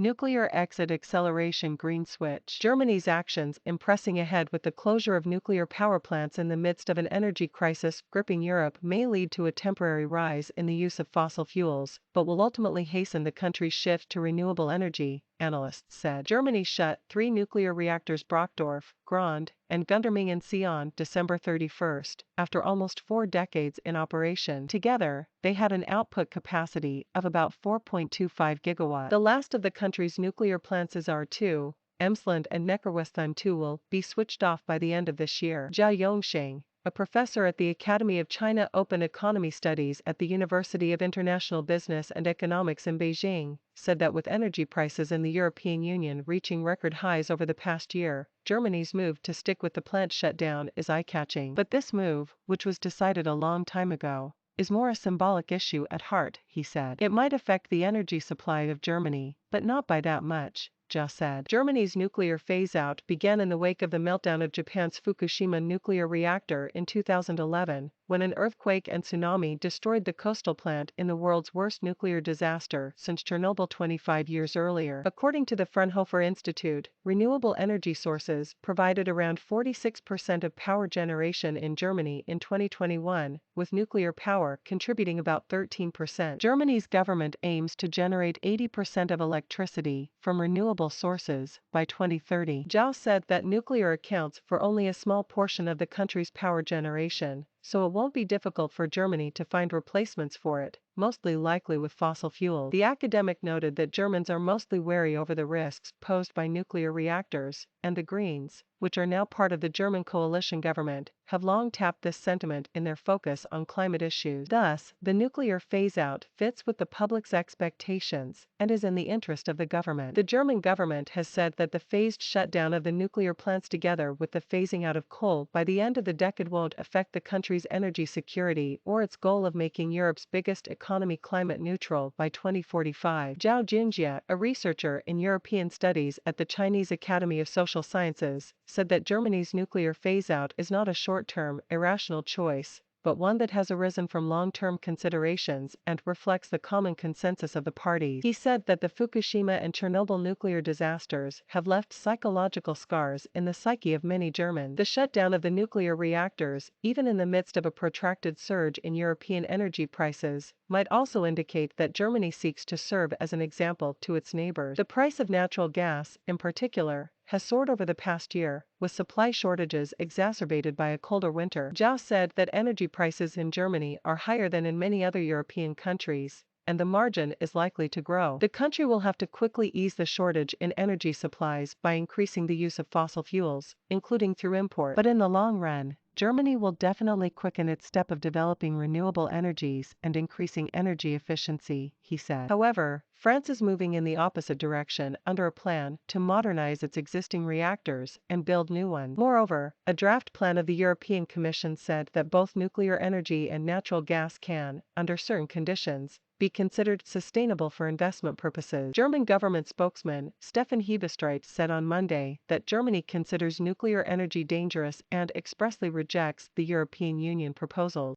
Nuclear exit acceleration green switch. Germany's actions in pressing ahead with the closure of nuclear power plants in the midst of an energy crisis gripping Europe may lead to a temporary rise in the use of fossil fuels, but will ultimately hasten the country's shift to renewable energy, analysts said. Germany shut 3 nuclear reactors Brokdorf, Grande, and Gundermingen on December 31, after almost 4 decades in operation. Together, they had an output capacity of about 4.25 gigawatts. The last of the country's nuclear plants is R2, Emsland and Neckarwestheim 2 will be switched off by the end of this year. Zhao Junjie, a professor at the Academy of China Open Economy Studies at the University of International Business and Economics in Beijing, said that with energy prices in the European Union reaching record highs over the past year, Germany's move to stick with the plant shutdown is eye-catching. But this move, which was decided a long time ago, is more a symbolic issue at heart, he said. It might affect the energy supply of Germany, but not by that much, Zhao said. Germany's nuclear phase-out began in the wake of the meltdown of Japan's Fukushima nuclear reactor in 2011, when an earthquake and tsunami destroyed the coastal plant in the world's worst nuclear disaster since Chernobyl 25 years earlier. According to the Fraunhofer Institute, renewable energy sources provided around 46% of power generation in Germany in 2021, with nuclear power contributing about 13%. Germany's government aims to generate 80% of electricity from renewable sources by 2030. Zhao said that nuclear accounts for only a small portion of the country's power generation, so it won't be difficult for Germany to find replacements for it, mostly likely with fossil fuels. The academic noted that Germans are mostly wary over the risks posed by nuclear reactors, and the Greens, which are now part of the German coalition government, have long tapped this sentiment in their focus on climate issues. Thus, the nuclear phase-out fits with the public's expectations and is in the interest of the government. The German government has said that the phased shutdown of the nuclear plants together with the phasing out of coal by the end of the decade won't affect the country's energy security or its goal of making Europe's biggest economy climate neutral by 2045. Zhao Junjie, a researcher in European studies at the Chinese Academy of Social Sciences, said that Germany's nuclear phase-out is not a short-term, irrational choice, but one that has arisen from long-term considerations and reflects the common consensus of the parties. He said that the Fukushima and Chernobyl nuclear disasters have left psychological scars in the psyche of many Germans. The shutdown of the nuclear reactors, even in the midst of a protracted surge in European energy prices, might also indicate that Germany seeks to serve as an example to its neighbors. The price of natural gas, in particular, has soared over the past year, with supply shortages exacerbated by a colder winter. Zhao said that energy prices in Germany are higher than in many other European countries, and the margin is likely to grow. The country will have to quickly ease the shortage in energy supplies by increasing the use of fossil fuels, including through import. But in the long run, Germany will definitely quicken its step of developing renewable energies and increasing energy efficiency, he said. However, France is moving in the opposite direction under a plan to modernize its existing reactors and build new ones. Moreover, a draft plan of the European Commission said that both nuclear energy and natural gas can, under certain conditions, be considered sustainable for investment purposes. German government spokesman Steffen Hebestreit said on Monday that Germany considers nuclear energy dangerous and expressly rejects the European Union proposals.